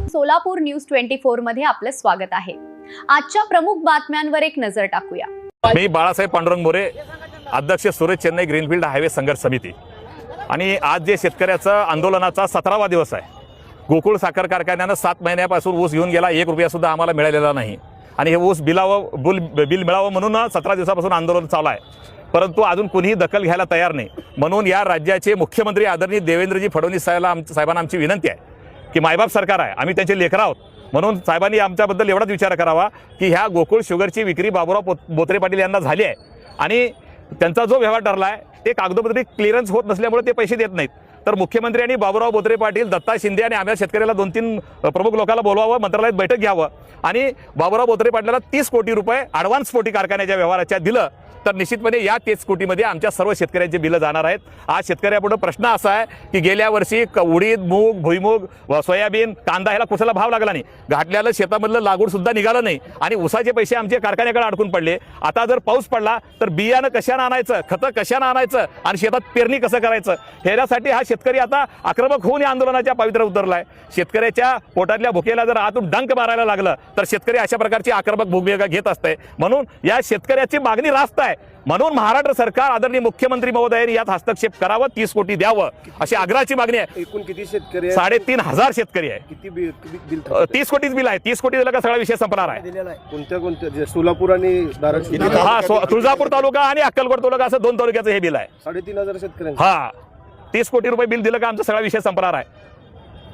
Solapur news 24 मध्ये आपलं स्वागत आहे। आजच्या प्रमुख बातम्यांवर एक नजर टाकूया। मी बाळासाहेब पांडुरंग मोरे, अध्यक्ष सुरेश चेन्नई ग्रीनफील्ड हायवे संघर्ष समिती। आणि आज जे शेतकऱ्याचं आंदोलनाचा 17वा दिवस आहे। गोकुळ साखर कारखान्याने 7 महिन्यापासून ऊस घेऊन गेला, 1 रुपया सुद्धा आम्हाला मिळालेला नाही। आणि हे ऊस बिल मिळावं म्हणून 17 दिवसापासून आंदोलन चालू आहे, परंतु अजून कुणीही दखल घ्यायला तयार नाही। म्हणून या राज्याचे मुख्यमंत्री आदरणीय देवेंद्रजी फडणवीस साहेबांना आमची विनंती आहे की मायबाप सरकार आहे, आम्ही त्यांचे लेकरं आहोत, म्हणून साहेबांनी आमच्याबद्दल एवढाच विचार करावा की ह्या गोकुळ शुगरची विक्री बाबुराव बोत्रे पाटील यांना झाली आहे आणि त्यांचा जो व्यवहार ठरला आहे ते कागदोपत्री क्लिअरन्स होत नसल्यामुळे ते पैसे देत नाहीत। तर मुख्यमंत्र्यांनी बाबुराव बोत्रे पाटील, दत्ता शिंदे आणि आम्हाला शेतकऱ्याला 2-3 प्रमुख लोकांना बोलवावं, मंत्रालयात बैठक घ्यावं आणि बाबुराव बोत्रे पाटलाला 30 कोटी रुपये ॲडव्हान्स पोटी कारखान्याच्या व्यवहाराच्या दिलं तर निश्चितपणे या 30 कोटीमध्ये आमच्या सर्व शेतकऱ्यांचे बिलं जाणार आहेत। आज शेतकऱ्यापुढे प्रश्न असा आहे की गेल्या वर्षी उडीद, मूग, भुईमूग, सोयाबीन, कांदा ह्याला कुठला भाव लागला नाही, घातलेलं शेतामधलं लागवड सुद्धा निघालं नाही आणि उसाचे पैसे आमचे कारखान्याकडे अडकून पडले। आता जर पाऊस पडला तर बियाणं कशाने आणायचं, खतं कशाने आणायचं आणि शेतात पेरणी कसं करायचं, ह्यासाठी हा शेतकरी आता आक्रमक होऊन या आंदोलनाच्या पावित्र्यात उतरलाय। शेतकऱ्याच्या पोटातल्या भुकेला जर आतून डंक मारायला लागलं तर शेतकरी अशा प्रकारची आक्रमक भूमिका घेत असते। म्हणून या शेतकऱ्याची मागणी रास्त आहे। म्हणून महाराष्ट्र सरकार आदरणीय मुख्यमंत्री महोदयांनी यात हस्तक्षेप करावा, 30 कोटी द्यावं अशी आग्रहाची मागणी आहे। एकूण किती शेतकरी? 3,500 शेतकरी आहे। किती बिल? 30 कोटीच बिल आहे। 30 कोटी दिलं का सगळा विषय संपणार आहे। कोणत्या सोलापूर आणि धाराशिव? हा, तुळजापूर तालुका आणि अक्कलकोट तालुका असं 2 तालुक्याचं हे बिल आहे। 3,500 शेतकऱ्यांचं। हा, 30 कोटी रुपये बिल दिलं का आमचा सगळा विषय संपणार आहे।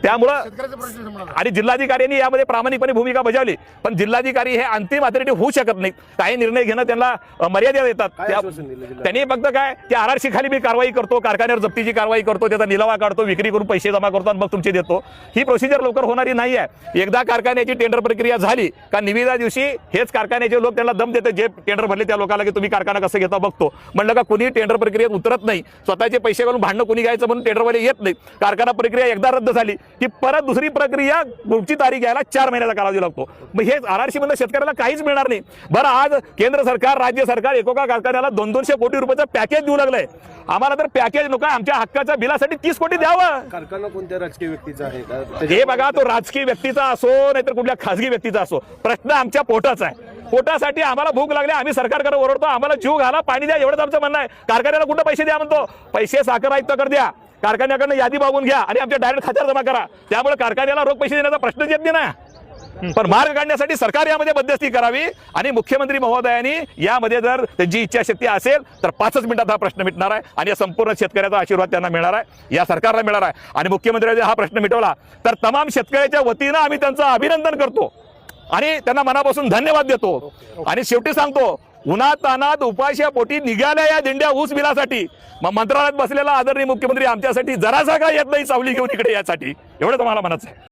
त्यामुळं आणि जिल्हाधिकाऱ्यांनी यामध्ये प्रामाणिकपणे भूमिका बजावली, पण जिल्हाधिकारी हे अंतिम अथॉरिटी होऊ शकत नाहीत। काही निर्णय घेणं त्यांना मर्यादा येतात। त्यांनी फक्त काय की आरआरसी खाली मी कारवाई करतो, कारखान्यावर जप्तीची कारवाई करतो, त्याचा निलावा काढतो, विक्री करून पैसे जमा करतो आणि मग तुमचे देतो, ही प्रोसिजर लवकर होणारी नाही आहे। एकदा कारखान्याची टेंडर प्रक्रिया झाली का निविदा दिवशी हेच कारखान्याचे लोक त्यांना दम देतात, जे टेंडर भरले त्या लोकांना की तुम्ही कारखाना कसं घेता बघतो। म्हणलं का कुणी टेंडर प्रक्रियेत उतरत नाही, स्वतःचे पैसे घालून भांडणं कुणी घ्यायचं म्हणून टेंडरवाले येत नाही। कारखाना प्रक्रिया एकदा रद्द झाली की परत दुसरी प्रक्रिया पुढची तारीख घ्यायला 4 महिन्याचा कालावधी लागतो। मग हे आरआरसी मध्ये शेतकऱ्याला काहीच मिळणार नाही। बरं, आज केंद्र सरकार, राज्य सरकार एकोका कारखान्याला 200-200 कोटी रुपयाचं पॅकेज देऊ लागलंय। आम्हाला तर पॅकेज नको, आमच्या हक्काच्या बिलासाठी 30 कोटी द्यावं। कारखाना कोणत्या राजकीय व्यक्तीचा आहे का? हे बघा, तो राजकीय व्यक्तीचा असो नाहीतर कुठल्या खासगी व्यक्तीचा असो, प्रश्न आमच्या पोटाचा आहे। पोटासाठी आम्हाला भूक लागली, आम्ही सरकारकडे ओरडतो, आम्हाला जीव घाला, पाणी द्या, एवढंच आमचं म्हणणं आहे। कारखान्याला कुठं पैसे द्या म्हणतो? पैसे साखर आयुक्ताकडे द्या, कारखान्याकडनं यादी बघून घ्या आणि आमच्या डायरेक्ट खात्यावर जमा करा। त्यामुळे कारखान्याला रोख पैसे देण्याचा प्रश्नच येत नाही ना। पण मार्ग काढण्यासाठी सरकार यामध्ये मध्यस्थी करावी आणि मुख्यमंत्री महोदयांनी यामध्ये जर त्यांची इच्छाशक्ती असेल तर 5च मिनिटात हा प्रश्न मिटणार आहे आणि या संपूर्ण शेतकऱ्याचा आशीर्वाद त्यांना मिळणार आहे, या सरकारला मिळणार आहे। आणि मुख्यमंत्र्यांनी हा प्रश्न मिटवला तर तमाम शेतकऱ्याच्या वतीनं आम्ही त्यांचं अभिनंदन करतो आणि त्यांना मनापासून धन्यवाद देतो। आणि शेवटी सांगतो, उन्हातानात उपाशा पोटी निघाल्या या दिंड्या ऊस बिलासाठी, मग मंत्रालयात बसलेला आदरणीय मुख्यमंत्री आमच्यासाठी जरासा का येत नाही सावली घेऊन इकडे यासाठी, एवढं तुम्हाला म्हणायचं आहे।